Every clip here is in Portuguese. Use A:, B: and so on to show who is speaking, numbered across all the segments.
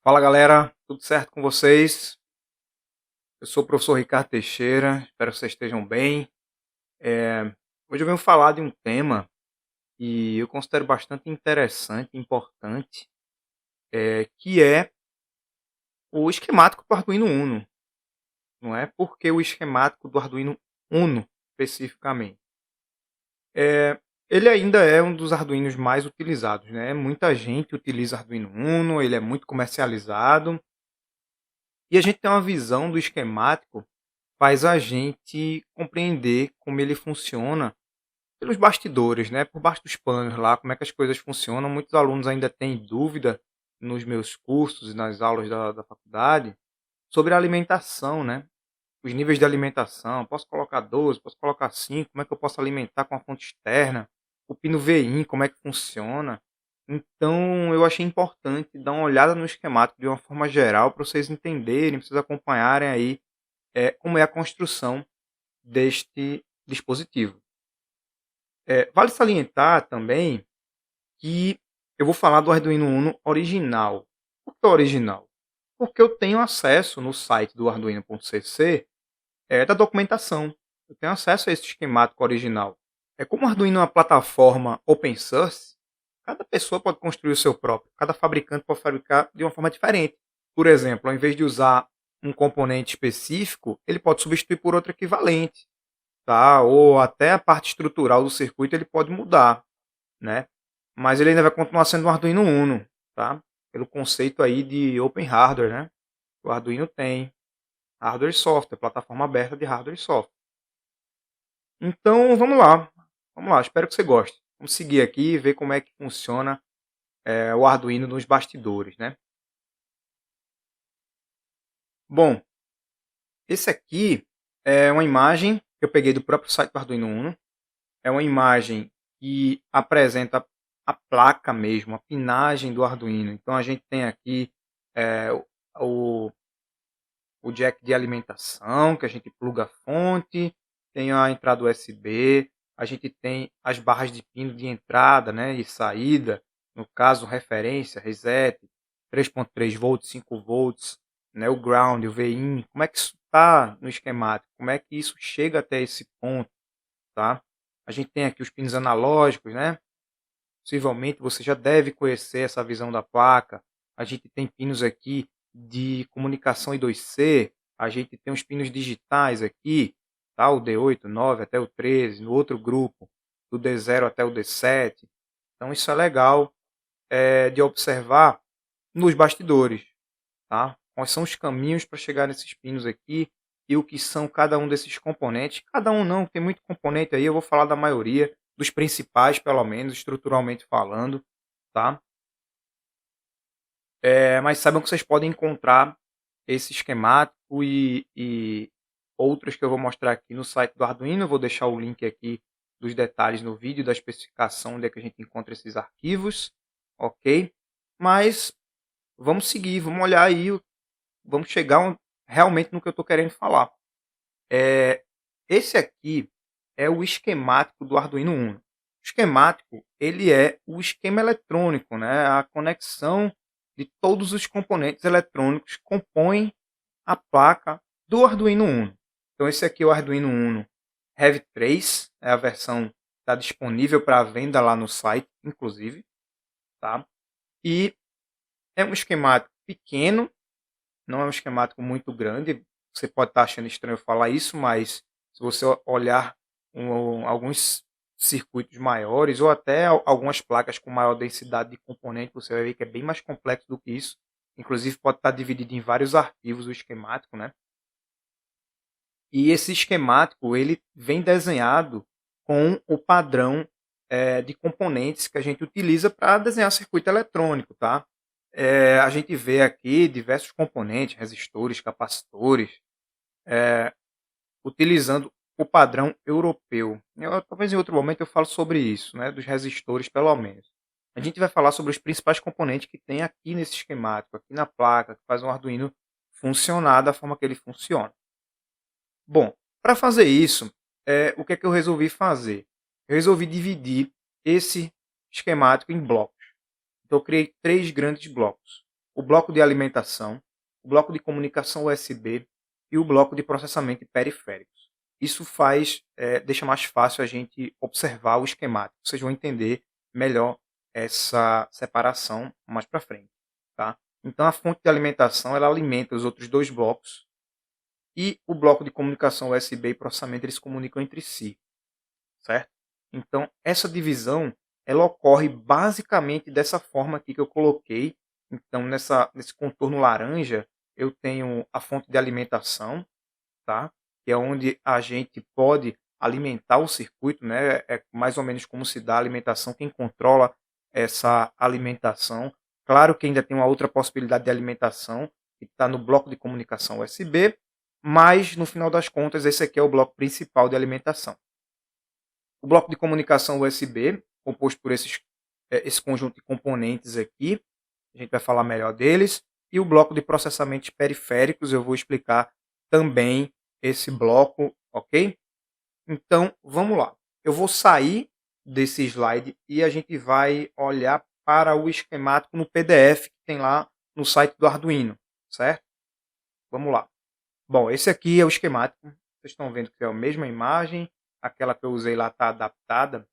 A: Fala galera, tudo certo com vocês? Eu sou o professor Ricardo Teixeira, espero que vocês estejam bem. Hoje eu venho falar de um tema que eu considero bastante interessante e importante, que é o esquemático do Arduino Uno. Não é porque o esquemático do Arduino Uno, especificamente. É, Ele ainda é um dos Arduinos mais utilizados, né? Muita gente utiliza Arduino Uno, ele é muito comercializado. E a gente tem uma visão do esquemático, faz a gente compreender como ele funciona pelos bastidores, né, por baixo dos panos lá, como é que as coisas funcionam. Muitos alunos ainda têm dúvida nos meus cursos e nas aulas da faculdade sobre a alimentação, né, os níveis de alimentação. Posso colocar 12, posso colocar 5, como é que eu posso alimentar com a fonte externa? O pino VIN, como é que funciona? Então, eu achei importante dar uma olhada no esquemático de uma forma geral para vocês entenderem, para vocês acompanharem aí como é a construção deste dispositivo. Vale salientar também que eu vou falar do Arduino Uno original. Por que original? Porque eu tenho acesso no site do arduino.cc da documentação. Eu tenho acesso a esse esquemático original. Como o Arduino é uma plataforma open source, cada pessoa pode construir o seu próprio. Cada fabricante pode fabricar de uma forma diferente. Por exemplo, ao invés de usar um componente específico, ele pode substituir por outro equivalente, tá? Ou até a parte estrutural do circuito ele pode mudar, né? Mas ele ainda vai continuar sendo um Arduino Uno, tá? Pelo conceito aí de Open Hardware, né? O Arduino tem hardware e software, plataforma aberta de hardware e software. Então, vamos lá, espero que você goste. Vamos seguir aqui e ver como é que funciona o Arduino nos bastidores, né? Bom, esse aqui é uma imagem que eu peguei do próprio site do Arduino Uno. É uma imagem que apresenta a placa mesmo, a pinagem do Arduino. Então a gente tem aqui é, o, o jack de alimentação, que a gente pluga a fonte, tem a entrada USB, a gente tem as barras de pino de entrada, né, e saída, no caso referência, reset, 3.3 volts, 5 volts, né, o ground, o VIN. Como é que isso está no esquemático? Como é que isso chega até esse ponto, tá? A gente tem aqui os pinos analógicos, né? Possivelmente você já deve conhecer essa visão da placa. A gente tem pinos aqui de comunicação I2C, a gente tem os pinos digitais aqui, tá? O D8, 9 até o 13, no outro grupo, do D0 até o D7. Então isso é legal de observar nos bastidores, tá? Quais são os caminhos para chegar nesses pinos aqui e o que são cada um desses componentes. Cada um não, tem muito componente aí, eu vou falar da maioria, dos principais pelo menos, estruturalmente falando, tá? Mas saibam que vocês podem encontrar esse esquemático e outros que eu vou mostrar aqui no site do Arduino. Eu vou deixar o link aqui dos detalhes no vídeo, da especificação onde é que a gente encontra esses arquivos, ok? Mas vamos seguir, vamos olhar aí, vamos chegar realmente no que eu estou querendo falar. Esse aqui é o esquemático do Arduino Uno. O esquemático, ele é o esquema eletrônico, né? A conexão de todos os componentes eletrônicos que compõem a placa do Arduino Uno. Então esse aqui é o Arduino Uno Rev 3, é a versão que está disponível para venda lá no site, inclusive, tá? E é um esquemático pequeno, não é um esquemático muito grande. Você pode estar achando estranho falar isso, mas se você olhar alguns circuitos maiores ou até algumas placas com maior densidade de componentes, você vai ver que é bem mais complexo do que isso. Inclusive pode estar dividido em vários arquivos o esquemático, né? E esse esquemático ele vem desenhado com o padrão de componentes que a gente utiliza para desenhar circuito eletrônico, tá? A gente vê aqui diversos componentes, resistores, capacitores, utilizando o padrão europeu. Talvez em outro momento eu falo sobre isso, né, dos resistores pelo menos. A gente vai falar sobre os principais componentes que tem aqui nesse esquemático, aqui na placa, que faz um Arduino funcionar da forma que ele funciona. Bom, para fazer isso, o que é que eu resolvi fazer? Eu resolvi dividir esse esquemático em blocos. Então eu criei 3 grandes blocos. o bloco de alimentação, o bloco de comunicação USB e o bloco de processamento de periféricos. Isso deixa mais fácil a gente observar o esquemático. Vocês vão entender melhor essa separação mais para frente, tá? Então a fonte de alimentação ela alimenta os outros dois blocos e o bloco de comunicação USB e processamento eles comunicam entre si, certo? Então essa divisão ela ocorre basicamente dessa forma aqui que eu coloquei. Então nesse contorno laranja eu tenho a fonte de alimentação, tá? Que é onde a gente pode alimentar o circuito, né? É mais ou menos como se dá a alimentação, quem controla essa alimentação. Claro que ainda tem uma outra possibilidade de alimentação, que está no bloco de comunicação USB, mas no final das contas esse aqui é o bloco principal de alimentação. O bloco de comunicação USB, composto por esse conjunto de componentes aqui, a gente vai falar melhor deles, e o bloco de processamento periféricos, eu vou explicar também esse bloco, ok? Então, vamos lá. Eu vou sair desse slide e a gente vai olhar para o esquemático no PDF que tem lá no site do Arduino, certo? Vamos lá. Bom, esse aqui é o esquemático. Vocês estão vendo que é a mesma imagem, aquela que eu usei lá está adaptada.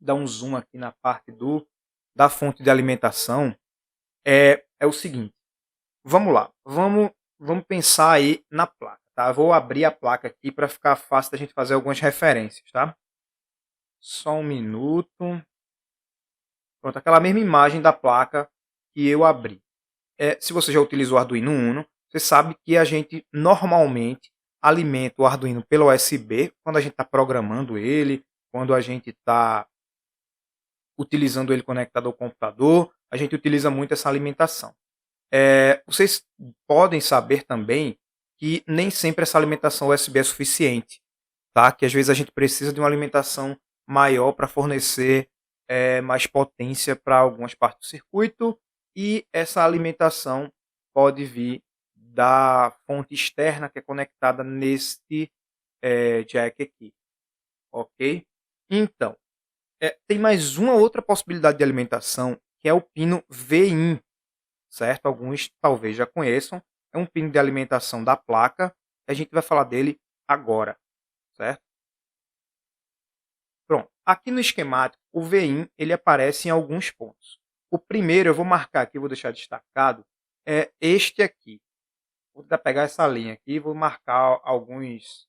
A: Dá um zoom aqui na parte da fonte de alimentação. É o seguinte, vamos lá, vamos pensar aí na placa, tá? Eu vou abrir a placa aqui para ficar fácil da gente fazer algumas referências, tá? Só um minuto. Pronto, aquela mesma imagem da placa que eu abri. Se você já utilizou o Arduino Uno, você sabe que a gente normalmente alimenta o Arduino pelo USB, quando a gente está programando ele, quando a gente está utilizando ele conectado ao computador, a gente utiliza muito essa alimentação. Vocês podem saber também que nem sempre essa alimentação USB é suficiente, tá? Que às vezes a gente precisa de uma alimentação maior para fornecer mais potência para algumas partes do circuito e essa alimentação pode vir da fonte externa que é conectada neste jack aqui, ok? Então, tem mais uma outra possibilidade de alimentação que é o pino VIN, certo? Alguns talvez já conheçam. É um pino de alimentação da placa. A gente vai falar dele agora, certo? Pronto. Aqui no esquemático, o VIN ele aparece em alguns pontos. O primeiro, eu vou marcar aqui, vou deixar destacado, é este aqui. Vou tentar pegar essa linha aqui e vou marcar algumas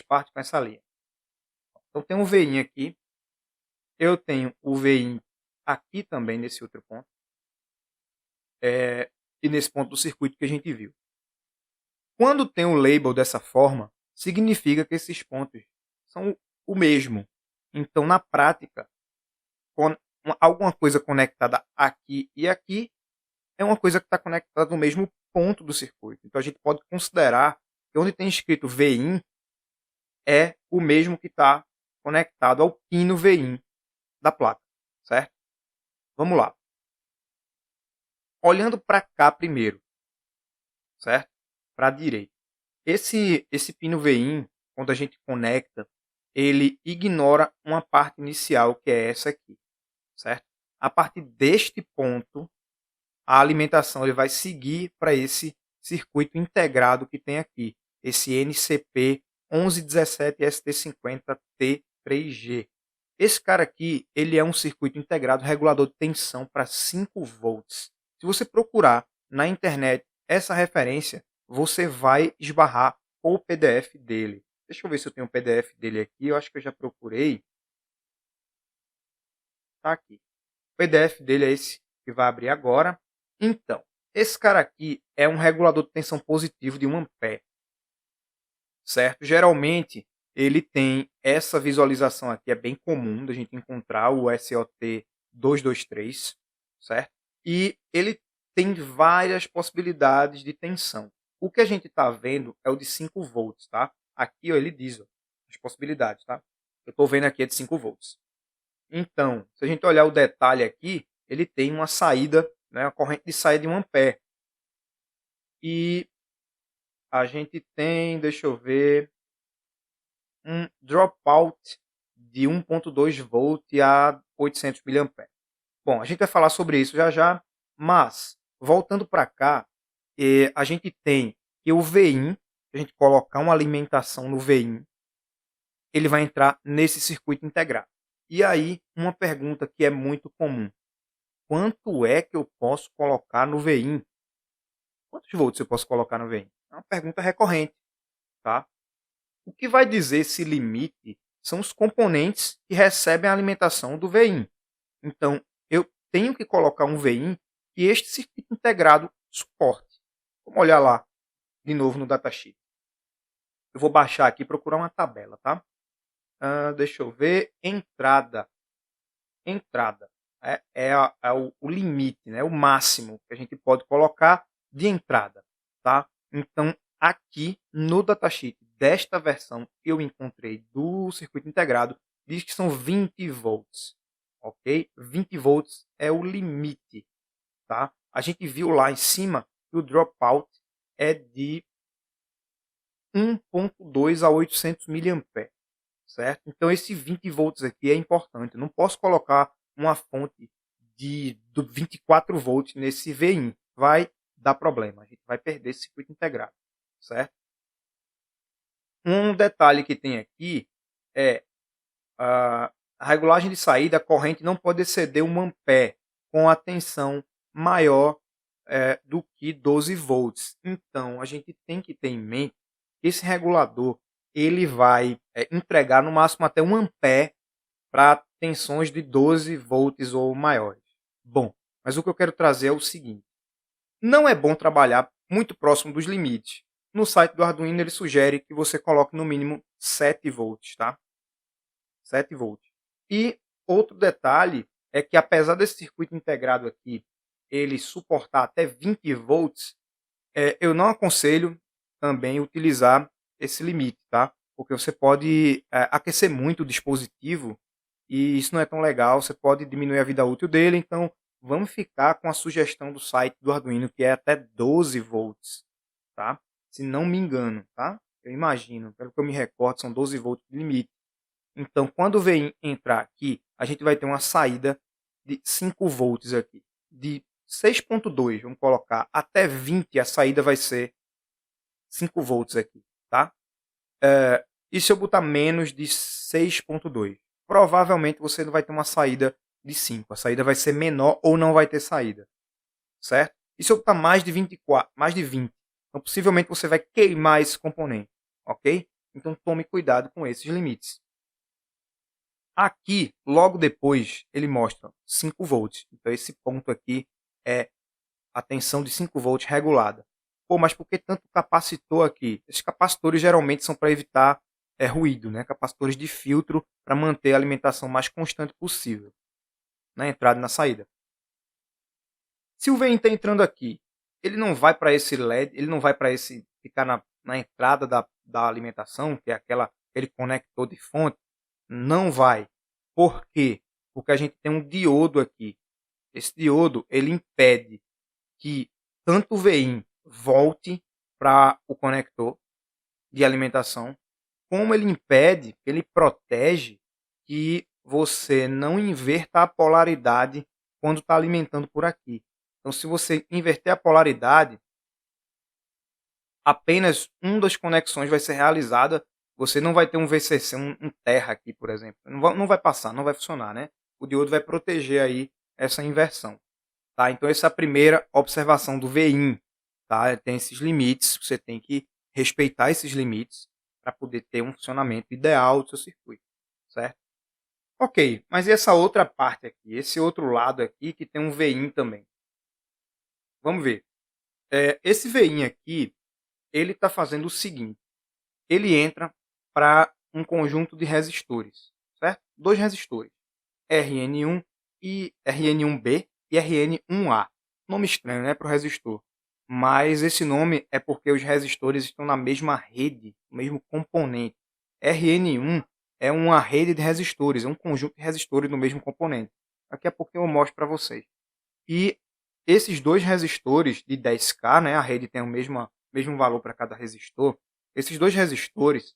A: partes com essa linha. Então tem um VIN aqui. Eu tenho o VIN aqui também, nesse outro ponto. E nesse ponto do circuito que a gente viu. Quando tem o label dessa forma, significa que esses pontos são o mesmo. Então, na prática, alguma coisa conectada aqui e aqui é uma coisa que está conectada no mesmo ponto do circuito. Então, a gente pode considerar que onde tem escrito VIN é o mesmo que está conectado ao pino VIN da placa, certo? Vamos lá. Olhando para cá primeiro, certo? Para a direita. Esse pino VIN, quando a gente conecta, ele ignora uma parte inicial, que é essa aqui, certo? A partir deste ponto, a alimentação ele vai seguir para esse circuito integrado que tem aqui, esse NCP 1117 ST50T3G. Esse cara aqui, ele é um circuito integrado regulador de tensão para 5 volts. Se você procurar na internet essa referência, você vai esbarrar com o PDF dele. Deixa eu ver se eu tenho um PDF dele aqui. Eu acho que eu já procurei. Tá aqui. O PDF dele é esse que vai abrir agora. Então, esse cara aqui é um regulador de tensão positivo de 1 ampere. Certo? Geralmente, ele tem essa visualização aqui, é bem comum da gente encontrar o SOT 223, certo? E ele tem várias possibilidades de tensão. O que a gente está vendo é o de 5 volts, tá? Aqui ó, ele diz ó, as possibilidades, tá? Eu estou vendo aqui é de 5 volts. Então, se a gente olhar o detalhe aqui, ele tem uma saída, né, uma corrente de saída de 1 ampere. E a gente tem, deixa eu ver, um dropout de 1.2 volt a 800 mA. Bom, a gente vai falar sobre isso já já. Mas, voltando para cá, a gente tem que o VIN, se a gente colocar uma alimentação no VIN, ele vai entrar nesse circuito integrado. E aí, uma pergunta que é muito comum: quanto é que eu posso colocar no VIN? Quantos volts eu posso colocar no VIN? É uma pergunta recorrente, tá? O que vai dizer esse limite são os componentes que recebem a alimentação do VIN. Então, eu tenho que colocar um VIN que este circuito integrado suporte. Vamos olhar lá de novo no datasheet. Eu vou baixar aqui e procurar uma tabela, tá? Deixa eu ver. Entrada. Entrada. É o limite, né? O máximo que a gente pode colocar de entrada, tá? Então, aqui no datasheet desta versão que eu encontrei do circuito integrado, diz que são 20 volts, ok? 20 volts é o limite, tá? A gente viu lá em cima que o dropout é de 1.2 a 800 miliamperes, certo? Então esse 20 volts aqui é importante. Eu não posso colocar uma fonte de 24 volts nesse VIN. Vai dar problema. A gente vai perder esse circuito integrado, certo? Um detalhe que tem aqui é a regulagem de saída, a corrente não pode exceder 1 ampere com a tensão maior do que 12 volts. Então, a gente tem que ter em mente que esse regulador ele vai entregar no máximo até 1 ampere para tensões de 12 volts ou maiores. Bom, mas o que eu quero trazer é o seguinte: não é bom trabalhar muito próximo dos limites. No site do Arduino ele sugere que você coloque no mínimo 7 volts, tá? 7 volts. E outro detalhe é que apesar desse circuito integrado aqui ele suportar até 20 volts, eu não aconselho também utilizar esse limite, tá? Porque você pode aquecer muito o dispositivo e isso não é tão legal, você pode diminuir a vida útil dele, então vamos ficar com a sugestão do site do Arduino, que é até 12 volts, tá? Se não me engano, tá? Eu imagino, pelo que eu me recordo, são 12 volts de limite. Então, quando vem entrar aqui, a gente vai ter uma saída de 5 volts aqui. De 6.2, vamos colocar, até 20, a saída vai ser 5 volts aqui, tá? E se eu botar menos de 6.2? Provavelmente você não vai ter uma saída de 5. A saída vai ser menor ou não vai ter saída, certo? E se eu botar mais de 24, mais de 20? Então, possivelmente você vai queimar esse componente, ok? Então, tome cuidado com esses limites. Aqui, logo depois, ele mostra 5 volts. Então, esse ponto aqui é a tensão de 5 volts regulada. Pô, mas por que tanto capacitor aqui? Esses capacitores geralmente são para evitar ruído, né? Capacitores de filtro para manter a alimentação mais constante possível na entrada e na saída. Se o VIN está entrando aqui, ele não vai para esse LED, ele não vai para esse ficar na entrada da alimentação, que é aquele conector de fonte, não vai. Por quê? Porque a gente tem um diodo aqui. Esse diodo ele impede que tanto o VIN volte para o conector de alimentação, como ele impede, ele protege que você não inverta a polaridade quando está alimentando por aqui. Então, se você inverter a polaridade, apenas uma das conexões vai ser realizada. Você não vai ter um VCC, um terra aqui, por exemplo. Não vai passar, não vai funcionar, né? O diodo vai proteger aí essa inversão. Tá? Então, essa é a primeira observação do VIN. Tá? Tem esses limites, você tem que respeitar esses limites para poder ter um funcionamento ideal do seu circuito. Certo? Ok, mas e essa outra parte aqui? Esse outro lado aqui que tem um VIN também. Vamos ver. Esse VIN aqui, ele está fazendo o seguinte. Ele entra para um conjunto de resistores, certo? Dois resistores, RN1 e RN1B e RN1A. Nome estranho, né, para o resistor. Mas esse nome é porque os resistores estão na mesma rede, no mesmo componente. RN1 é uma rede de resistores, é um conjunto de resistores no mesmo componente. Daqui a pouco eu mostro para vocês. E esses dois resistores de 10K, né, a rede tem o mesmo valor para cada resistor. Esses dois resistores,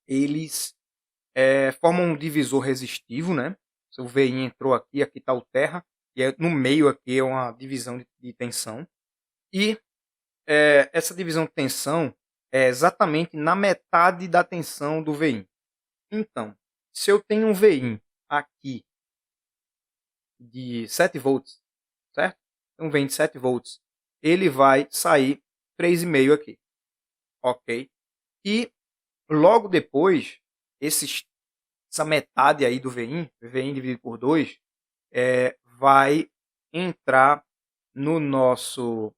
A: eles formam um divisor resistivo, né? Se o VIN entrou aqui, aqui está o terra. e no meio aqui é uma divisão de tensão, e essa divisão de tensão é exatamente na metade da tensão do Vin. Então, se eu tenho um Vin aqui de 7 volts, certo? Um Vin de 7 volts, ele vai sair 3,5 aqui, ok? E logo depois, essa metade aí do VIN dividido por 2, vai entrar no nosso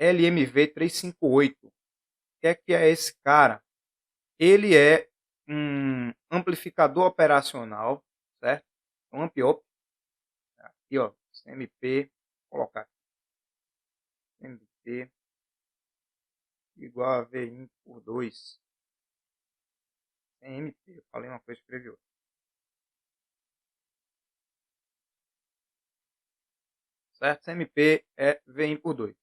A: LMV358. O que é esse cara? Ele é um amplificador operacional, certo? Um amp-op. Aqui, ó, CMP, vou colocar aqui. CMP igual a VIN por 2. CMP, eu falei uma coisa, escrevi outra. Certo? CMP é VIN por 2.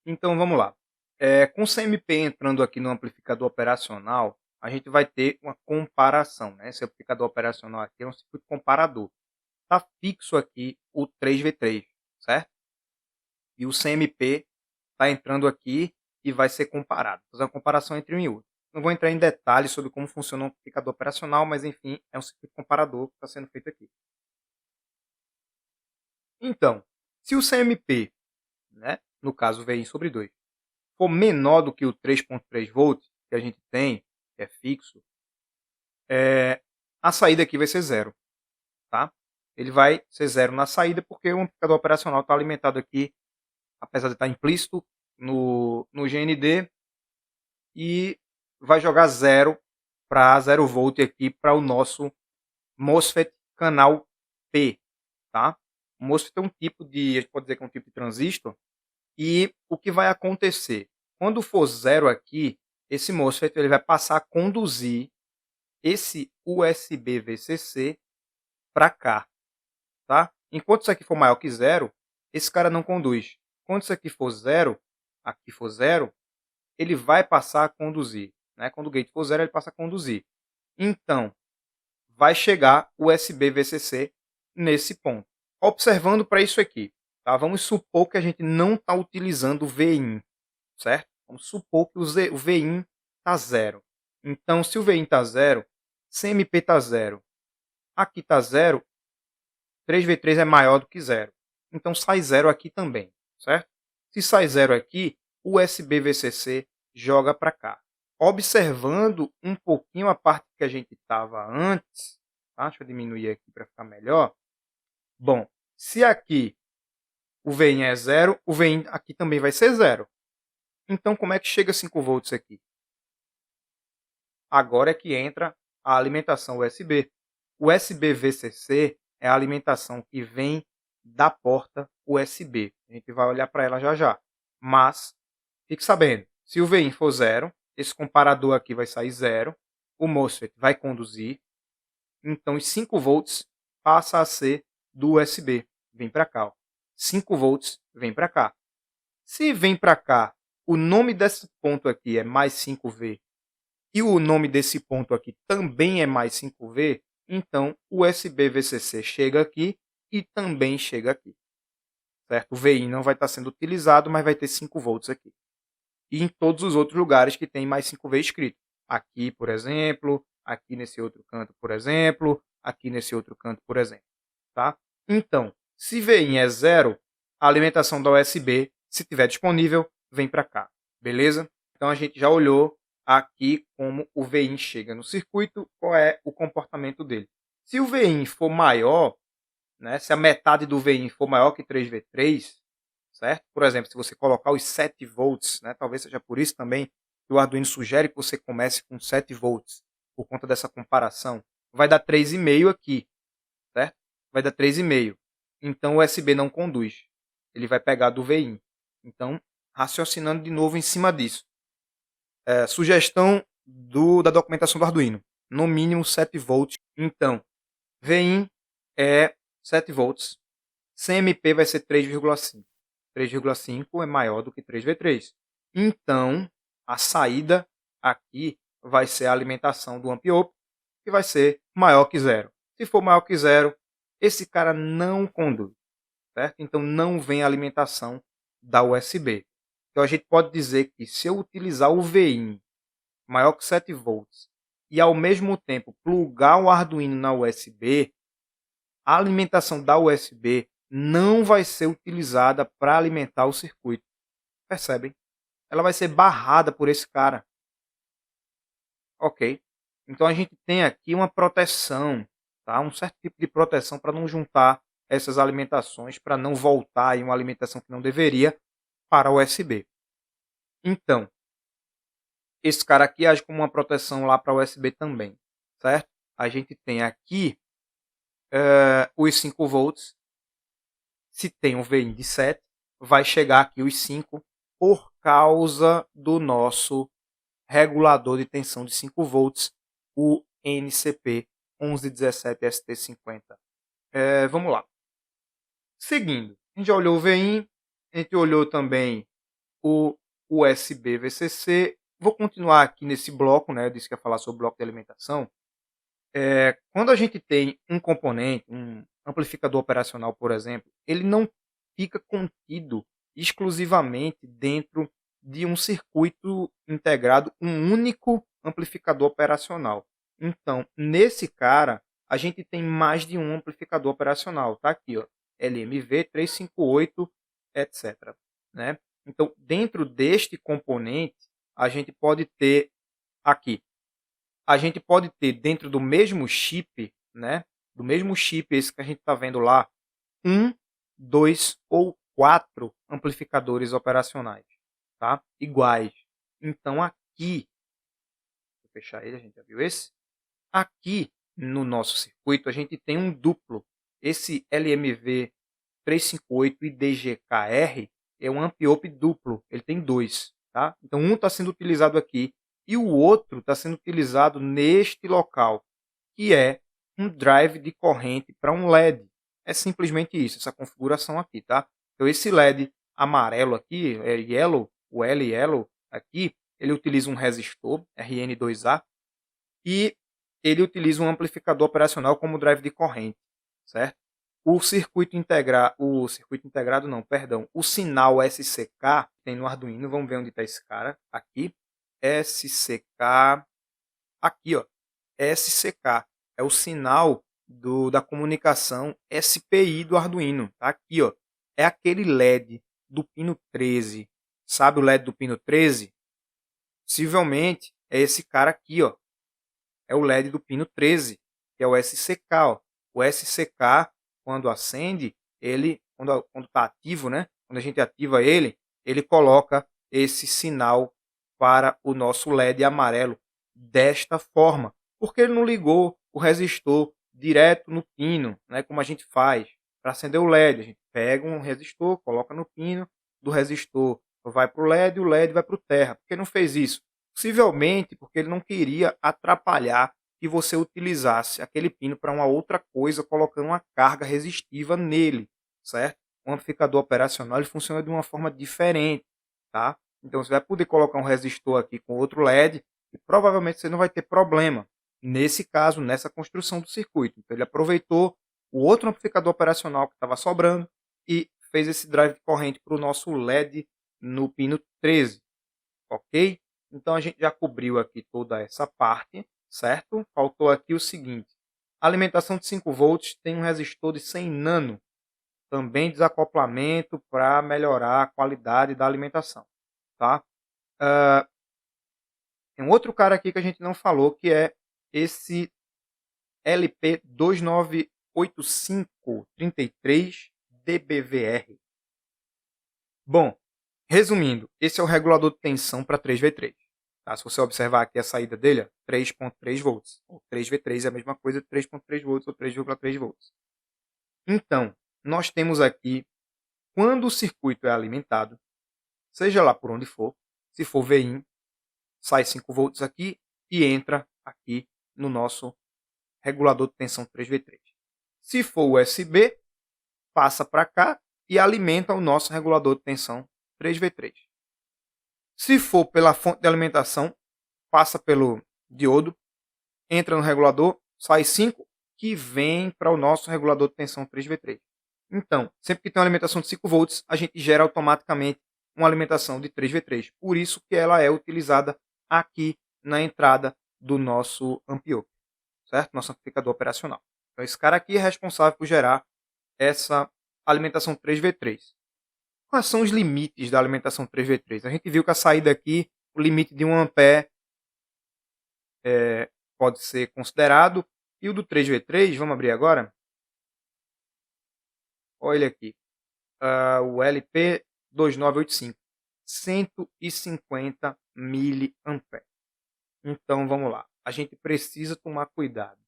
A: Então vamos lá. Com o CMP entrando aqui no amplificador operacional, a gente vai ter uma comparação. Né? Esse amplificador operacional aqui é um circuito comparador. Está fixo aqui o 3V3, certo? E o CMP está entrando aqui e vai ser comparado. Vou fazer uma comparação entre um e outro. Não vou entrar em detalhes sobre como funciona o amplificador operacional, mas enfim, é um circuito comparador que está sendo feito aqui. Então, se o CMP, né, no caso VI sobre 2, for menor do que o 3,3 volts que a gente tem, que é fixo, a saída aqui vai ser zero. Tá? Ele vai ser zero na saída porque o amplificador operacional está alimentado aqui, apesar de estar implícito no GND, e vai jogar zero para 0 volt aqui para o nosso MOSFET canal P. Tá? O MOSFET é um tipo de, a gente pode dizer que é um tipo de transistor, e o que vai acontecer? Quando for zero aqui, esse MOSFET ele vai passar a conduzir esse USB VCC para cá. Tá? Enquanto isso aqui for maior que zero, esse cara não conduz. Quando isso aqui for zero, ele vai passar a conduzir. Né? Quando o gate for zero, ele passa a conduzir. Então, vai chegar o USB VCC nesse ponto. Observando para isso aqui, tá? Vamos supor que a gente não está utilizando o VIN, certo? Vamos supor que o VIN está zero. Então, se o VIN está zero, CMP está zero, aqui está zero, 3V3 é maior do que zero. Então, sai zero aqui também, certo? Se sai zero aqui, o USB VCC joga para cá. Observando um pouquinho a parte que a gente estava antes, tá? Deixa eu diminuir aqui para ficar melhor. Bom, se aqui o VIN é zero, o VIN aqui também vai ser zero. Então, como é que chega a 5 volts aqui? Agora é que entra a alimentação USB. O USB VCC é a alimentação que vem da porta USB. A gente vai olhar para ela já já. Mas, fique sabendo, se o VIN for zero, esse comparador aqui vai sair zero, o MOSFET vai conduzir, então os 5 volts passa a ser do USB. Vem para cá. Ó. 5 volts vem para cá. Se vem para cá, o nome desse ponto aqui é mais 5V e o nome desse ponto aqui também é mais 5V, então o USB VCC chega aqui e também chega aqui. Certo? O VIN não vai estar sendo utilizado, mas vai ter 5 volts aqui. E em todos os outros lugares que tem mais 5V escrito. Aqui, por exemplo, aqui nesse outro canto, por exemplo, aqui nesse outro canto, por exemplo. Tá? Então, se VIN é zero, a alimentação da USB, se tiver disponível, vem para cá. Beleza? Então a gente já olhou aqui como o VIN chega no circuito, qual é o comportamento dele. Se o VIN for maior, né, se a metade do VIN for maior que 3V3, certo? Por exemplo, se você colocar os 7 volts, né, talvez seja por isso também que o Arduino sugere que você comece com 7 volts, por conta dessa comparação, vai dar 3,5 aqui, certo? Vai dar 3,5. Então o USB não conduz, ele vai pegar do VIN. Então, raciocinando de novo em cima disso. Sugestão da documentação do Arduino, no mínimo 7 volts. Então, VIN é 7 volts, CMP vai ser 3,5. 3,5 é maior do que 3V3. Então, a saída aqui vai ser a alimentação do amp-op, que vai ser maior que zero. Se for maior que zero, esse cara não conduz, certo? Então não vem alimentação da USB. Então a gente pode dizer que se eu utilizar o VIN maior que 7 volts e ao mesmo tempo plugar o Arduino na USB, a alimentação da USB não vai ser utilizada para alimentar o circuito. Percebem? Ela vai ser barrada por esse cara. Ok. Então a gente tem aqui uma proteção, tá? Um certo tipo de proteção para não juntar essas alimentações, para não voltar em uma alimentação que não deveria para o USB. Então, esse cara aqui age como uma proteção lá para o USB também, certo? A gente tem aqui os 5 volts. Se tem um VIN de 7, vai chegar aqui os 5 por causa do nosso regulador de tensão de 5 volts, o NCP 1117ST50. Vamos lá. Seguindo, a gente já olhou o VIN, a gente olhou também o USB VCC. Vou continuar aqui nesse bloco, né? Eu disse que ia falar sobre o bloco de alimentação. Quando a gente tem um componente, um amplificador operacional, por exemplo, ele não fica contido exclusivamente dentro de um circuito integrado, um único amplificador operacional. Então, nesse cara, a gente tem mais de um amplificador operacional. Tá aqui, ó, LMV 358, etc. Né? Então, dentro deste componente, a gente pode ter aqui dentro do mesmo chip, né? Do mesmo chip, esse que a gente está vendo lá, 1, 2 ou 4 amplificadores operacionais, tá? Iguais. Então aqui, vou fechar ele, a gente já viu esse? Aqui no nosso circuito a gente tem um duplo. Esse LMV 358 IDGKR é um amp-op duplo, ele tem dois, tá? Então um está sendo utilizado aqui e o outro está sendo utilizado neste local, que é um drive de corrente para um LED. É simplesmente isso, essa configuração aqui, tá? Então esse LED amarelo aqui, yellow, o L yellow aqui, ele utiliza um resistor RN2A e ele utiliza um amplificador operacional como drive de corrente, certo? O sinal SCK tem no Arduino, vamos ver onde está esse cara, aqui, SCK, aqui ó, SCK, é o sinal da comunicação SPI do Arduino, tá aqui ó, é aquele LED do pino 13, sabe o LED do pino 13? Possivelmente é esse cara aqui ó, é o LED do pino 13, que é o SCK ó. O SCK, quando acende, ele, quando está ativo, né? Quando a gente ativa ele, ele coloca esse sinal para o nosso LED amarelo desta forma. Porque ele não ligou o resistor direto no pino, né? Como a gente faz para acender o LED. A gente pega um resistor, coloca no pino, do resistor vai para o LED vai para o terra. Por que não fez isso? Possivelmente porque ele não queria atrapalhar que você utilizasse aquele pino para uma outra coisa, colocando uma carga resistiva nele, certo? O amplificador operacional ele funciona de uma forma diferente, tá? Então você vai poder colocar um resistor aqui com outro LED e provavelmente você não vai ter problema. Nesse caso, nessa construção do circuito. Então ele aproveitou o outro amplificador operacional que estava sobrando e fez esse drive de corrente para o nosso LED no pino 13, ok? Então a gente já cobriu aqui toda essa parte, certo? Faltou aqui o seguinte: a alimentação de 5 volts tem um resistor de 100 nano, também desacoplamento para melhorar a qualidade da alimentação, tá? Tem um outro cara aqui que a gente não falou, que é esse LP298533DBVR. Bom, resumindo, esse é o regulador de tensão para 3V3. Tá? Se você observar aqui a saída dele, 3.3 volts. Ou 3V3 é a mesma coisa, 3.3 volts ou 3,3 volts. Então, nós temos aqui, quando o circuito é alimentado, seja lá por onde for, se for VIN, sai 5 volts aqui e entra aqui no nosso regulador de tensão 3V3. Se for USB, passa para cá e alimenta o nosso regulador de tensão 3V3. Se for pela fonte de alimentação, passa pelo diodo, entra no regulador, sai 5 que vem para o nosso regulador de tensão 3V3. Então, sempre que tem uma alimentação de 5 volts, a gente gera automaticamente uma alimentação de 3V3. Por isso que ela é utilizada aqui na entrada do nosso amp-up, certo? Nosso amplificador operacional. Então, esse cara aqui é responsável por gerar essa alimentação 3V3. Quais são os limites da alimentação 3V3? A gente viu que a saída aqui, o limite de 1 ampere pode ser considerado. E o do 3V3, vamos abrir agora? Olha ele aqui. O LP2985. 150 miliamperes. Então, vamos lá. A gente precisa tomar cuidado.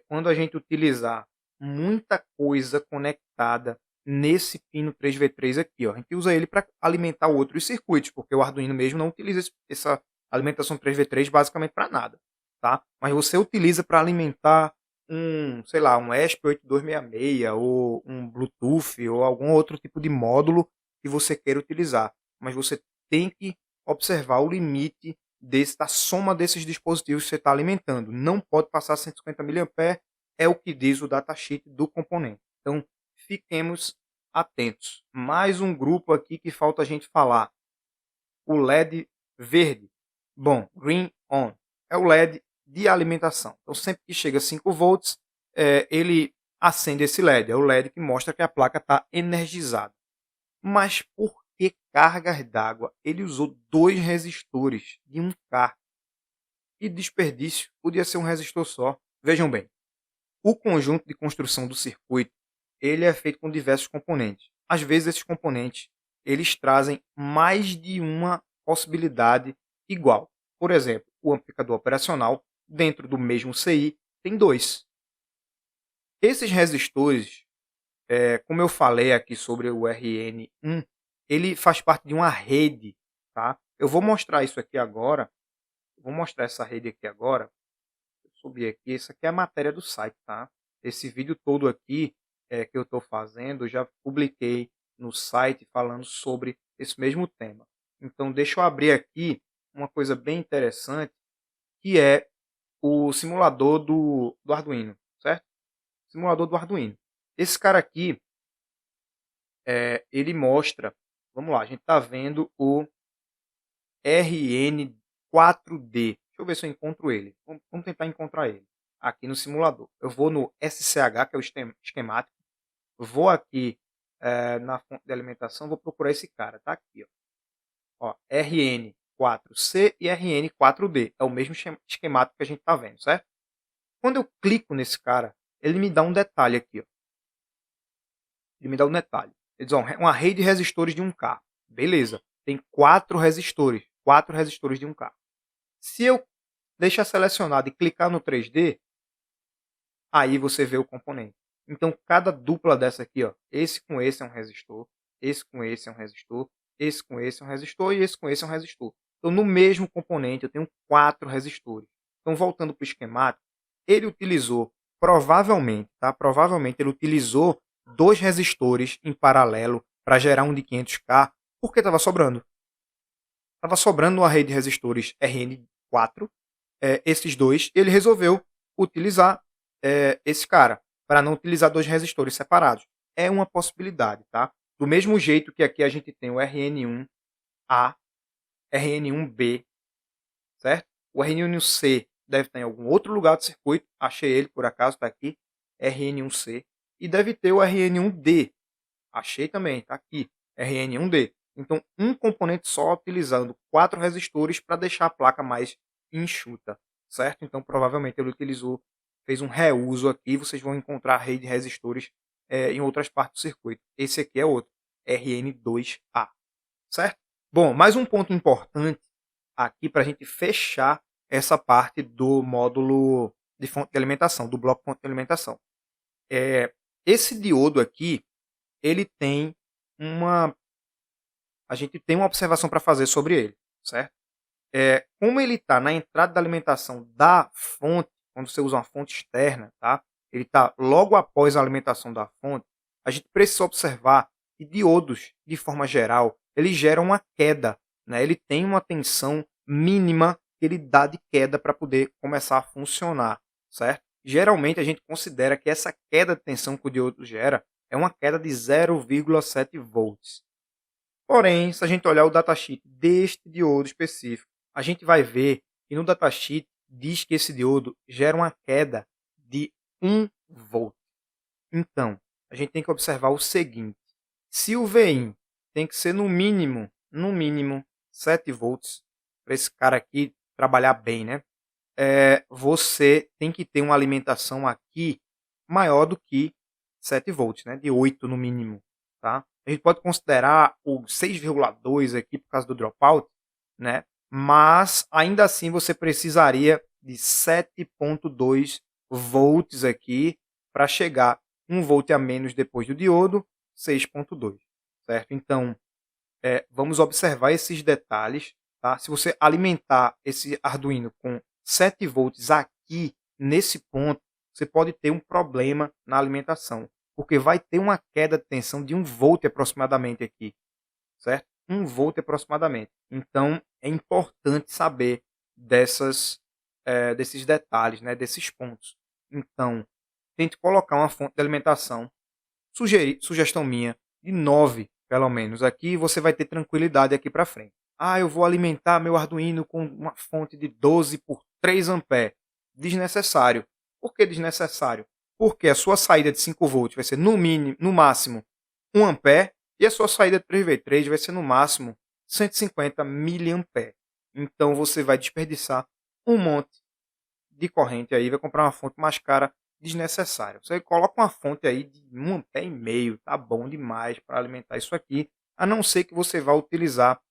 A: Quando a gente utilizar muita coisa conectada nesse pino 3V3 aqui, ó, a gente usa ele para alimentar outros circuitos, porque o Arduino mesmo não utiliza essa alimentação 3V3 basicamente para nada, tá? Mas você utiliza para alimentar sei lá, um ESP8266 ou um Bluetooth ou algum outro tipo de módulo que você queira utilizar. Mas você tem que observar o limite da soma desses dispositivos que você está alimentando. Não pode passar 150 mAh, é o que diz o datasheet do componente. Então, fiquemos atentos. Mais um grupo aqui que falta a gente falar. O LED verde. Bom, green on. É o LED de alimentação. Então, sempre que chega a 5 volts, ele acende esse LED. É o LED que mostra que a placa está energizada. Mas por que cargas d'água? Ele usou 2 resistores de 1K. Que desperdício. Podia ser um resistor só. Vejam bem. O conjunto de construção do circuito ele é feito com diversos componentes. Às vezes, esses componentes eles trazem mais de uma possibilidade igual. Por exemplo, o amplificador operacional, dentro do mesmo CI, tem 2. Esses resistores, como eu falei aqui sobre o RN1, ele faz parte de uma rede. Tá? Eu vou mostrar isso aqui agora. Vou mostrar essa rede aqui agora. Vou subir aqui. Isso aqui é a matéria do site. Tá? Esse vídeo todo aqui que eu estou fazendo, eu já publiquei no site falando sobre esse mesmo tema. Então, deixa eu abrir aqui uma coisa bem interessante, que é o simulador do Arduino, certo? Simulador do Arduino. Esse cara aqui, ele mostra, vamos lá, a gente está vendo o RN4D. Deixa eu ver se eu encontro ele. Vamos tentar encontrar ele aqui no simulador. Eu vou no SCH, que é o esquemático. Vou aqui na fonte de alimentação, vou procurar esse cara, tá aqui, ó, RN4C e RN4D, é o mesmo esquemático que a gente está vendo, certo? Quando eu clico nesse cara, ele me dá um detalhe aqui, ó. Ele me dá um detalhe. Ele diz, ó, uma rede de resistores de 1K, beleza, tem 4 resistores de 1K. Se eu deixar selecionado e clicar no 3D, aí você vê o componente. Então, cada dupla dessa aqui, ó, esse com esse é um resistor, esse com esse é um resistor, esse com esse é um resistor e esse com esse é um resistor. Então, no mesmo componente, eu tenho 4 resistores. Então, voltando para o esquemático, ele utilizou, provavelmente, tá? Provavelmente ele utilizou 2 resistores em paralelo para gerar um de 500K, porque estava sobrando. Estava sobrando uma rede de resistores RN4, esses 2, ele resolveu utilizar esse cara, para não utilizar 2 resistores separados. É uma possibilidade, tá? Do mesmo jeito que aqui a gente tem o RN1A, RN1B, certo? O RN1C deve estar em algum outro lugar do circuito, achei ele por acaso, está aqui, RN1C, e deve ter o RN1D, achei também, está aqui, RN1D. Então, um componente só utilizando 4 resistores para deixar a placa mais enxuta, certo? Então, provavelmente ele fez um reuso aqui, vocês vão encontrar a rede de resistores em outras partes do circuito. Esse aqui é outro, RN2A, certo? Bom, mais um ponto importante aqui para a gente fechar essa parte do módulo de fonte de alimentação, do bloco fonte de alimentação. Esse diodo aqui, ele tem a gente tem uma observação para fazer sobre ele, certo? Como ele está na entrada da alimentação da fonte, quando você usa uma fonte externa, tá? Ele está logo após a alimentação da fonte, a gente precisa observar que diodos, de forma geral, eles geram uma queda, né? Ele tem uma tensão mínima que ele dá de queda para poder começar a funcionar, certo? geralmente a gente considera que essa queda de tensão que o diodo gera é uma queda de 0,7 volts. Porém, se a gente olhar o datasheet deste diodo específico, a gente vai ver que no datasheet diz que esse diodo gera uma queda de 1 volt. Então, a gente tem que observar o seguinte: se o Vin tem que ser no mínimo 7 volts para esse cara aqui trabalhar bem, né? Você tem que ter uma alimentação aqui maior do que 7 volts, né? De 8 no mínimo, tá? A gente pode considerar o 6,2 aqui por causa do dropout, né? Mas ainda assim você precisaria de 7,2 volts aqui para chegar 1 volt a menos depois do diodo, 6,2, certo? Então, vamos observar esses detalhes, tá? Se você alimentar esse Arduino com 7 volts aqui, nesse ponto, você pode ter um problema na alimentação, porque vai ter uma queda de tensão de 1 volt aproximadamente aqui, certo? 1 volt aproximadamente. Então, é importante saber desses detalhes, né? Desses pontos. Então, tente colocar uma fonte de alimentação, sugestão minha, de 9 pelo menos. Aqui você vai ter tranquilidade aqui para frente. Ah, eu vou alimentar meu Arduino com uma fonte de 12 por 3 amperes. Desnecessário. Por que desnecessário? Porque a sua saída de 5 volts vai ser no mínimo, no máximo 1 ampere e a sua saída de 3V3 vai ser no máximo 150 miliamperes. Então você vai desperdiçar um monte de corrente aí, vai comprar uma fonte mais cara, desnecessária. Você coloca uma fonte aí de 1,5 amperes, tá bom demais para alimentar isso aqui, a não ser que você vá utilizar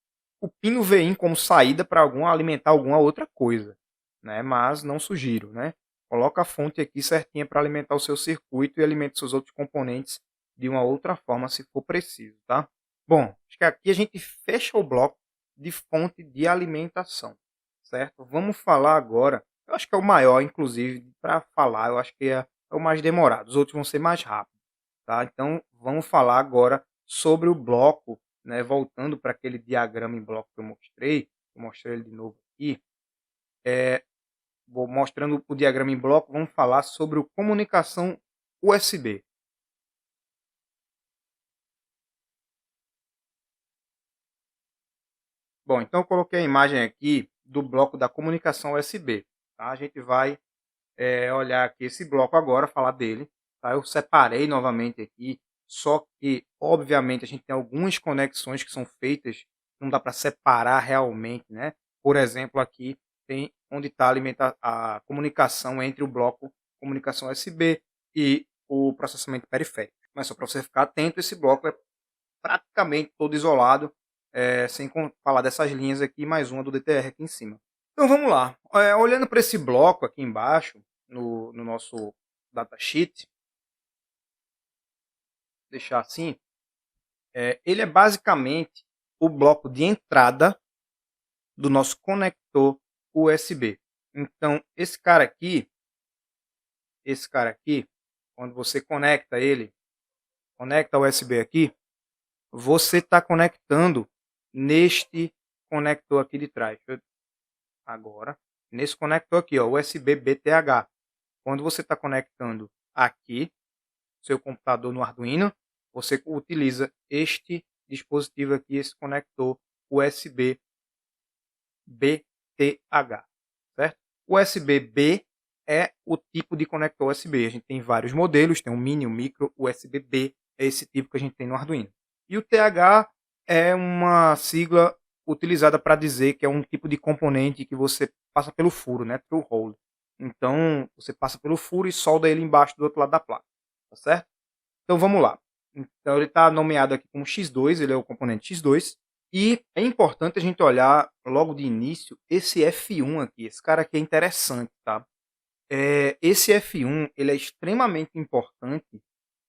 A: o pino VIN como saída para alimentar alguma outra coisa, né? Mas não sugiro, né? Coloca a fonte aqui certinha para alimentar o seu circuito e alimente seus outros componentes de uma outra forma, se for preciso, tá? Bom, acho que aqui a gente fecha o bloco de fonte de alimentação, certo? Vamos falar agora, eu acho que é o maior, inclusive, para falar, eu acho que é o mais demorado, os outros vão ser mais rápidos, tá? Então, vamos falar agora sobre o bloco, né? Voltando para aquele diagrama em bloco que eu mostrei ele de novo aqui, vou mostrando o diagrama em bloco, vamos falar sobre o comunicação USB. Bom, então eu coloquei a imagem aqui do bloco da comunicação USB, tá? A gente vai olhar aqui esse bloco agora, falar dele, tá? Eu separei novamente aqui, só que, obviamente, a gente tem algumas conexões que são feitas, não dá para separar realmente, né? Por exemplo, aqui tem onde está a comunicação entre o bloco comunicação USB e o processamento periférico. Mas só para você ficar atento, esse bloco é praticamente todo isolado, sem falar dessas linhas aqui, mais uma do DTR aqui em cima. Então vamos lá. Olhando para esse bloco aqui embaixo, no nosso datasheet, deixar assim, ele é basicamente o bloco de entrada do nosso conector USB. Então esse cara aqui, quando você conecta o USB aqui, você está conectando neste conector aqui de trás. Agora, nesse conector aqui, ó, USB BTH. Quando você está conectando aqui, seu computador no Arduino, você utiliza este dispositivo aqui, esse conector USB BTH, certo? USB-B é o tipo de conector USB. A gente tem vários modelos, tem o mini, o micro, o USB-B é esse tipo que a gente tem no Arduino. E o TH é uma sigla utilizada para dizer que é um tipo de componente que você passa pelo furo, né? Through hole. Então, você passa pelo furo e solda ele embaixo do outro lado da placa, tá certo? Então, vamos lá. Então, ele está nomeado aqui como X2, ele é o componente X2. E é importante a gente olhar logo de início esse F1 aqui. Esse cara aqui é interessante, tá? Esse F1 ele é extremamente importante.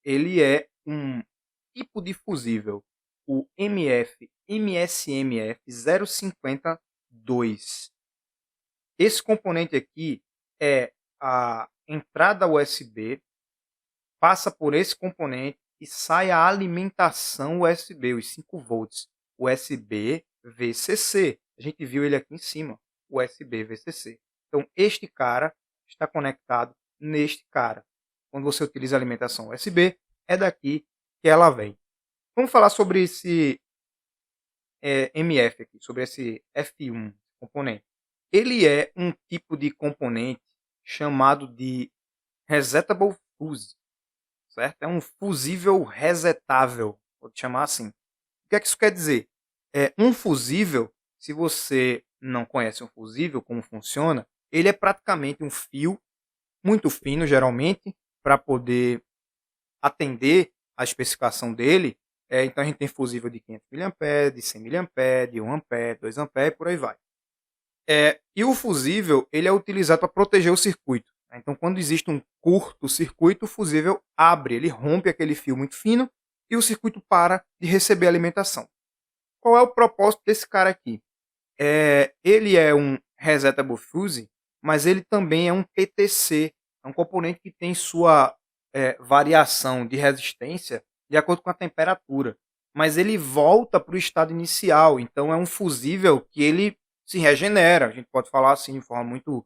A: Ele é um tipo de fusível, o MSMF 052. Esse componente aqui é a entrada USB, passa por esse componente e sai a alimentação USB, os 5 volts, USB VCC. A gente viu ele aqui em cima, USB VCC. Então, este cara está conectado neste cara. Quando você utiliza alimentação USB, é daqui que ela vem. Vamos falar sobre esse MF aqui, sobre esse F1 componente. Ele é um tipo de componente chamado de Resettable Fuse, certo? É um fusível resetável, vou te chamar assim. O que é que isso quer dizer? Um fusível, se você não conhece um fusível, como funciona, ele é praticamente um fio muito fino, geralmente, para poder atender a especificação dele. Então a gente tem fusível de 500 mA, de 100 mA, de 1 A, 2 A e por aí vai. E o fusível ele é utilizado para proteger o circuito. Então, quando existe um curto-circuito, o fusível abre, ele rompe aquele fio muito fino e o circuito para de receber alimentação. Qual é o propósito desse cara aqui? Ele é um Resettable Fuse, mas ele também é um PTC, é um componente que tem sua variação de resistência de acordo com a temperatura. Mas ele volta para o estado inicial, então é um fusível que ele se regenera. A gente pode falar assim de forma muito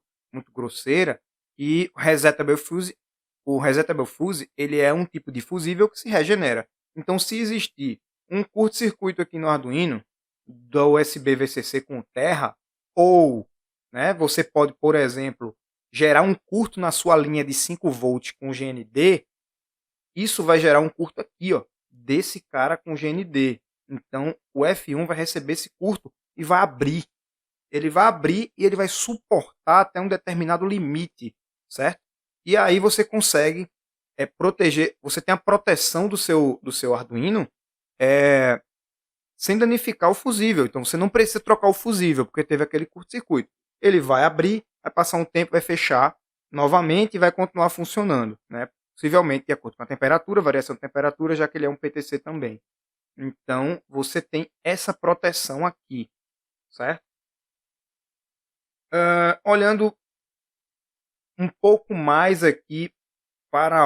A: grosseira, e o Resettable Fuse ele é um tipo de fusível que se regenera. Então, se existir um curto-circuito aqui no Arduino, da USB VCC com terra, ou você pode, por exemplo, gerar um curto na sua linha de 5 volts com GND, isso vai gerar um curto aqui, ó, desse cara com GND. Então, o F1 vai receber esse curto e vai abrir. Ele vai abrir e ele vai suportar até um determinado limite, certo? E aí você consegue proteger, você tem a proteção do seu Arduino é, sem danificar o fusível. Então você não precisa trocar o fusível, porque teve aquele curto-circuito. Ele vai abrir, vai passar um tempo, vai fechar novamente e vai continuar funcionando, né? Possivelmente de acordo com a temperatura, variação de temperatura, já que ele é um PTC também. Então você tem essa proteção aqui, certo? Olhando um pouco mais aqui para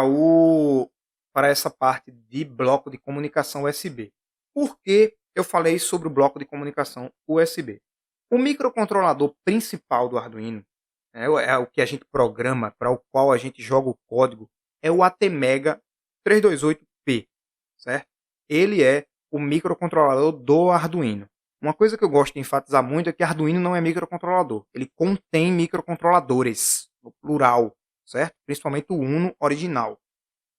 A: essa parte de bloco de comunicação USB. Por que eu falei sobre o bloco de comunicação USB? O microcontrolador principal do Arduino, é o que a gente programa, para o qual a gente joga o código, é o ATmega 328P, certo? Ele é o microcontrolador do Arduino. Uma coisa que eu gosto de enfatizar muito é que Arduino não é microcontrolador. Ele contém microcontroladores, no plural, certo? Principalmente o Uno original.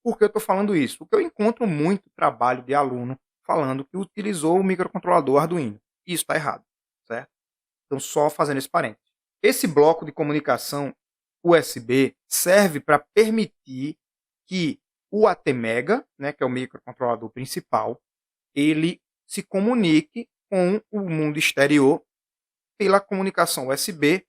A: Por que eu estou falando isso? Porque eu encontro muito trabalho de aluno falando que utilizou o microcontrolador Arduino. Isso está errado, certo? Então, só fazendo esse parênteses. Esse bloco de comunicação USB serve para permitir que o ATmega, que é o microcontrolador principal, ele se comunique com o mundo exterior pela comunicação USB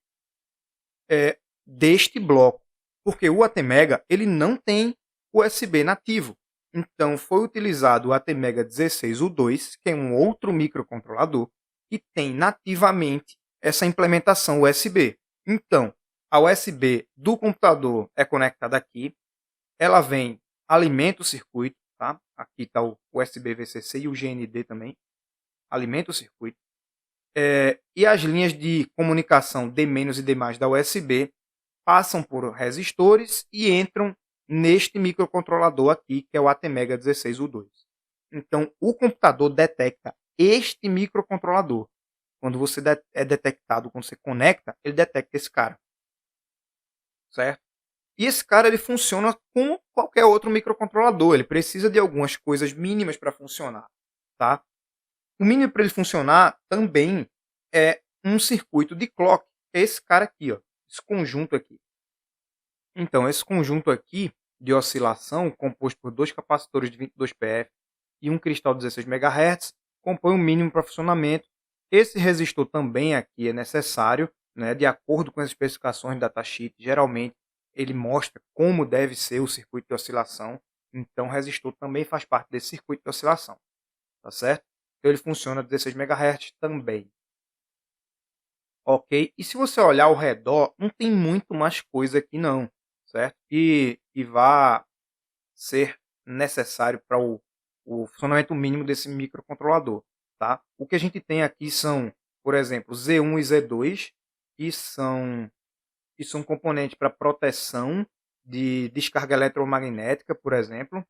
A: deste bloco. Porque o ATmega ele não tem USB nativo. Então foi utilizado o ATmega 16U2, que é um outro microcontrolador que tem nativamente essa implementação USB. Então, a USB do computador é conectada aqui, ela vem, alimenta o circuito, tá? Aqui está o USB VCC e o GND também, alimenta o circuito. E as linhas de comunicação D- e D+ da USB passam por resistores e entram neste microcontrolador aqui, que é o ATmega 16U2. Então, o computador detecta este microcontrolador. Quando você é detectado, quando você conecta, ele detecta esse cara, certo? E esse cara ele funciona como qualquer outro microcontrolador. Ele precisa de algumas coisas mínimas para funcionar, tá? O mínimo para ele funcionar também é um circuito de clock. É esse cara aqui, ó, esse conjunto aqui. Então, esse conjunto aqui de oscilação, composto por dois capacitores de 22 PF e um cristal de 16 MHz, compõe o mínimo para funcionamento. Esse resistor também aqui é necessário, de acordo com as especificações do datasheet. Geralmente, ele mostra como deve ser o circuito de oscilação. Então, o resistor também faz parte desse circuito de oscilação. Tá certo? Então, ele funciona a 16 MHz também. Ok? E se você olhar ao redor, não tem muito mais coisa aqui não, certo? E vai ser necessário para o funcionamento mínimo desse microcontrolador, tá? O que a gente tem aqui são, por exemplo, Z1 e Z2, que são componentes para proteção de descarga eletromagnética, por exemplo.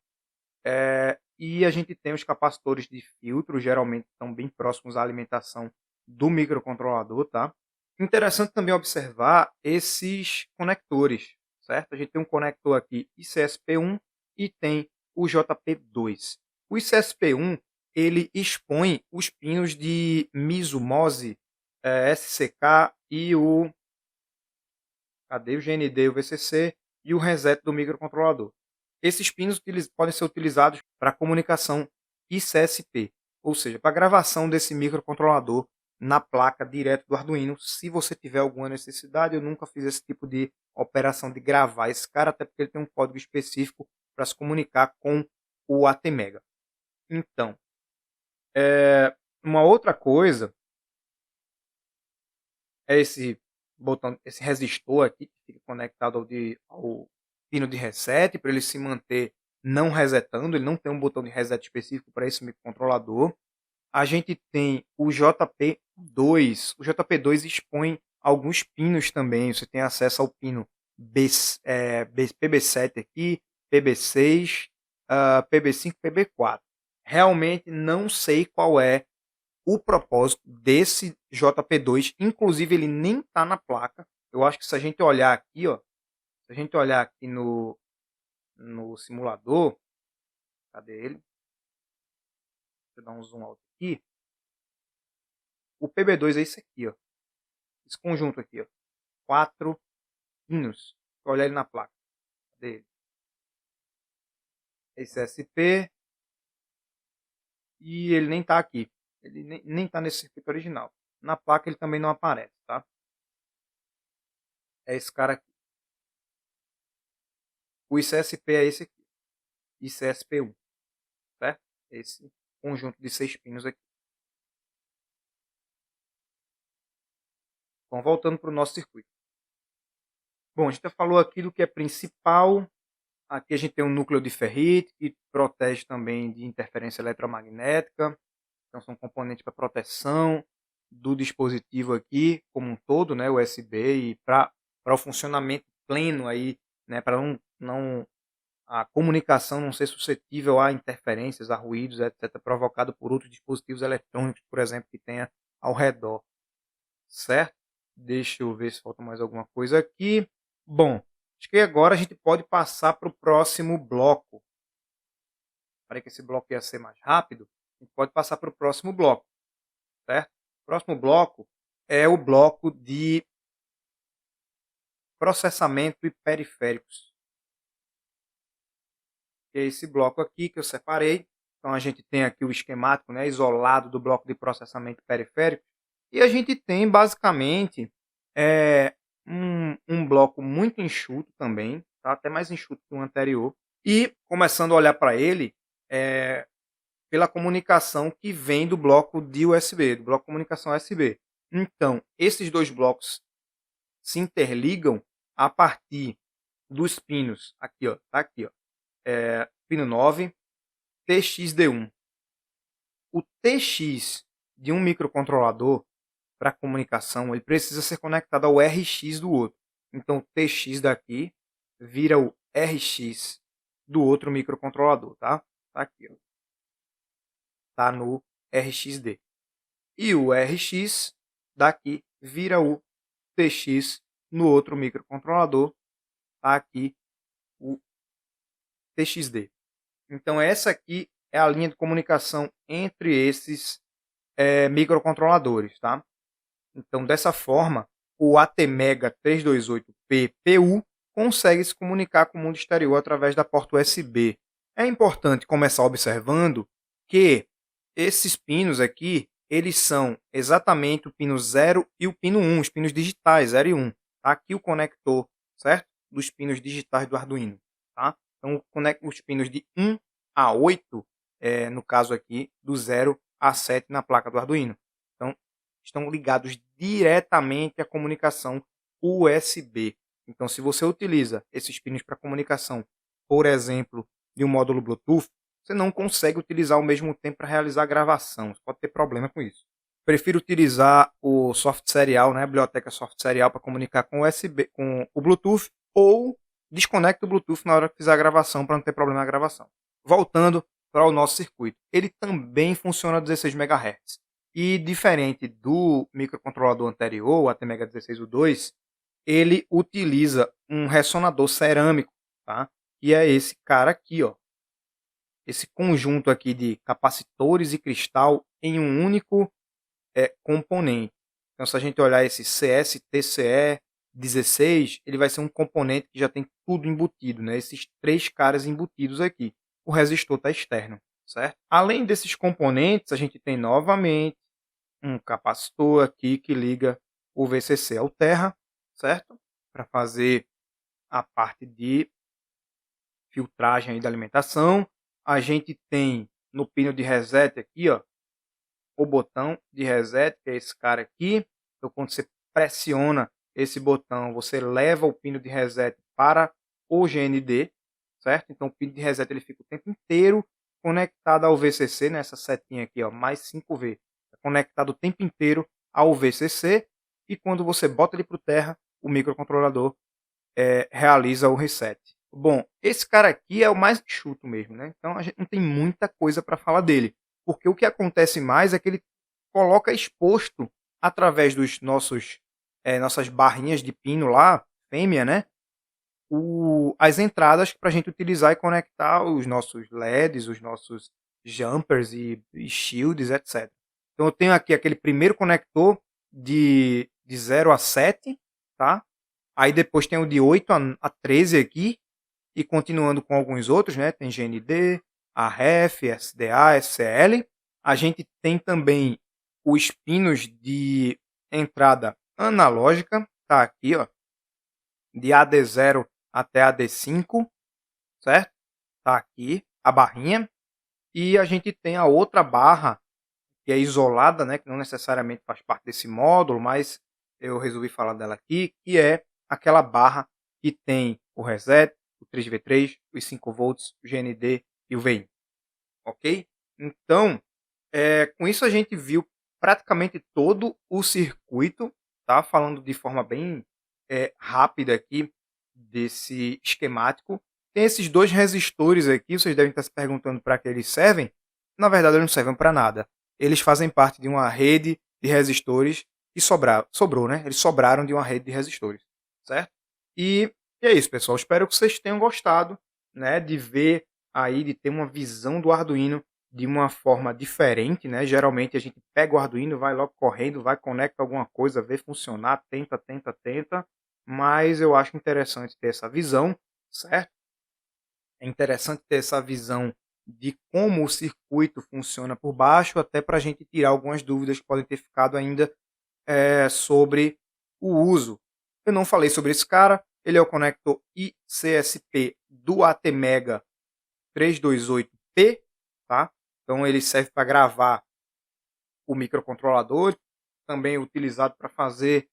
A: E a gente tem os capacitores de filtro, geralmente estão bem próximos à alimentação do microcontrolador, tá? Interessante também observar esses conectores, certo? A gente tem um conector aqui ICSP1 e tem o JP2. O ICSP1 ele expõe os pinos de MISO, MOSE, SCK e o cadê o GND, o VCC e o reset do microcontrolador. Esses pinos podem ser utilizados para comunicação ICSP, ou seja, para gravação desse microcontrolador na placa direto do Arduino, se você tiver alguma necessidade. Eu nunca fiz esse tipo de operação de gravar esse cara, até porque ele tem um código específico para se comunicar com o ATmega. Então, uma outra coisa é esse botão, esse resistor aqui que fica conectado ao pino de reset, para ele se manter não resetando. Ele não tem um botão de reset específico para esse microcontrolador. A gente tem o JP2. O JP2 expõe alguns pinos também. Você tem acesso ao pino PB7 aqui, PB6, PB5, PB4. Realmente não sei qual é o propósito desse JP2. Inclusive, ele nem está na placa. Eu acho que se a gente olhar aqui, ó, se a gente olhar aqui no simulador, cadê ele? Deixa eu dar um zoom alto aqui. O PB2 é esse aqui, ó. Esse conjunto aqui, ó. 4 pinos. Vou olhar ele na placa. Cadê ele? Esse SP. E ele nem está aqui. Ele nem está nesse circuito original. Na placa ele também não aparece, tá? É esse cara aqui. O ICSP é esse aqui. ICSP1. Certo? Esse conjunto de 6 pinos aqui. Bom, voltando para o nosso circuito. Bom, a gente já falou aqui do que é principal. Aqui a gente tem um núcleo de ferrite, que protege também de interferência eletromagnética. Então são componentes para proteção do dispositivo aqui, como um todo, né, USB, e para o funcionamento pleno aí, né, para a comunicação não ser suscetível a interferências, a ruídos, etc., provocado por outros dispositivos eletrônicos, por exemplo, que tenha ao redor. Certo? Deixa eu ver se falta mais alguma coisa aqui. Bom, acho que agora a gente pode passar para o próximo bloco. Parei que esse bloco ia ser mais rápido. A gente pode passar para o próximo bloco. Certo? O próximo bloco é o bloco de processamento e periféricos. É esse bloco aqui que eu separei. Então a gente tem aqui o esquemático, né, isolado do bloco de processamento periférico. E a gente tem basicamente um bloco muito enxuto também, tá? Até mais enxuto que o anterior. E começando a olhar para ele pela comunicação que vem do bloco de USB, do bloco de comunicação USB. Então, esses dois blocos se interligam a partir dos pinos, aqui, ó, tá aqui, ó, pino 9, TXD1. O TX de um microcontrolador para comunicação, ele precisa ser conectado ao RX do outro. Então, o TX daqui vira o RX do outro microcontrolador, tá? Tá aqui, ó. Tá no RXD. E o RX daqui vira o TX no outro microcontrolador, tá aqui o TXD. Então, essa aqui é a linha de comunicação entre esses microcontroladores, tá? Então, dessa forma, o ATmega 328P PU consegue se comunicar com o mundo exterior através da porta USB. É importante começar observando que esses pinos aqui, eles são exatamente o pino 0 e o pino 1, os pinos digitais, 0 e 1. Tá aqui o conector, certo? Dos pinos digitais do Arduino, tá? Então, conecta os pinos de 1 a 8, no caso aqui, do 0 a 7 na placa do Arduino. Então, estão ligados diretamente à comunicação USB. Então, se você utiliza esses pinos para comunicação, por exemplo, de um módulo Bluetooth, você não consegue utilizar ao mesmo tempo para realizar a gravação. Você pode ter problema com isso. Prefiro utilizar o soft serial, né, a biblioteca soft serial para comunicar com o USB, com o Bluetooth, ou desconecta o Bluetooth na hora que fizer a gravação para não ter problema na gravação. Voltando para o nosso circuito, ele também funciona a 16 MHz. E diferente do microcontrolador anterior, o ATmega 16U2, ele utiliza um ressonador cerâmico, tá? Que é esse cara aqui, ó. Esse conjunto aqui de capacitores e cristal em um único componente. Então, se a gente olhar esse CS-TCE 16, ele vai ser um componente que já tem tudo embutido, né? Esses três caras embutidos aqui. O resistor está externo, certo? Além desses componentes, a gente tem novamente um capacitor aqui que liga o VCC ao Terra, certo? Para fazer a parte de filtragem aí da alimentação. A gente tem no pino de reset aqui, ó, o botão de reset, que é esse cara aqui. Então, quando você pressiona esse botão, você leva o pino de reset para o GND, certo? Então, o pino de reset ele fica o tempo inteiro conectado ao VCC, nessa setinha aqui, ó, mais 5V. É conectado o tempo inteiro ao VCC e quando você bota ele para o Terra, o microcontrolador realiza o reset. Bom, esse cara aqui é o mais enxuto mesmo, né? Então a gente não tem muita coisa para falar dele, porque o que acontece mais é que ele coloca exposto através dos nossas barrinhas de pino lá, fêmea, né? As entradas para a gente utilizar e conectar os nossos LEDs, os nossos jumpers e shields, etc. Então eu tenho aqui aquele primeiro conector de 0 a 7, tá? Aí depois tem o de 8 a 13 aqui, e continuando com alguns outros, né? Tem GND, AREF, SDA, SCL. A gente tem também os pinos de entrada analógica, tá aqui, ó, de AD0 até AD5, certo? Tá aqui a barrinha. E a gente tem a outra barra, que é isolada, né? Que não necessariamente faz parte desse módulo, mas eu resolvi falar dela aqui, que é aquela barra que tem o reset, o 3V3, os 5 volts, o GND e o VIN, ok? Então, com isso a gente viu praticamente todo o circuito, tá? Falando de forma bem rápida aqui desse esquemático. Tem esses dois resistores aqui, vocês devem estar se perguntando para que eles servem. Na verdade, eles não servem para nada. Eles fazem parte de uma rede de resistores que sobrou, né? Eles sobraram de uma rede de resistores, certo? E é isso, pessoal. Espero que vocês tenham gostado, né, de ver aí, de ter uma visão do Arduino de uma forma diferente, né? Geralmente a gente pega o Arduino, vai logo correndo, vai conecta alguma coisa, vê funcionar, tenta, mas eu acho interessante ter essa visão, certo? É interessante ter essa visão de como o circuito funciona por baixo, até para a gente tirar algumas dúvidas que podem ter ficado ainda sobre o uso. Eu não falei sobre esse cara, ele é o conector ICSP do ATmega 328P, tá? Então ele serve para gravar o microcontrolador, também é utilizado para fazer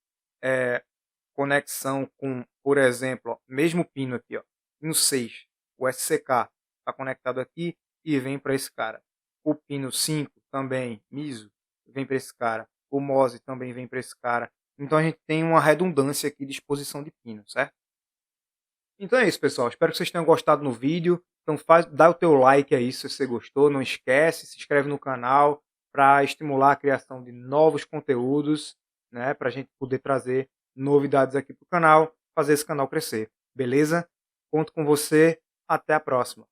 A: conexão com, por exemplo, ó, mesmo pino aqui, ó, pino 6, o SCK está conectado aqui e vem para esse cara. O pino 5 também, MISO, vem para esse cara. O MOSE também vem para esse cara. Então a gente tem uma redundância aqui de exposição de pino, certo? Então é isso, pessoal. Espero que vocês tenham gostado no vídeo. Então dá o teu like aí se você gostou. Não esquece, se inscreve no canal para estimular a criação de novos conteúdos, né? Para a gente poder trazer novidades aqui para o canal, fazer esse canal crescer. Beleza? Conto com você. Até a próxima.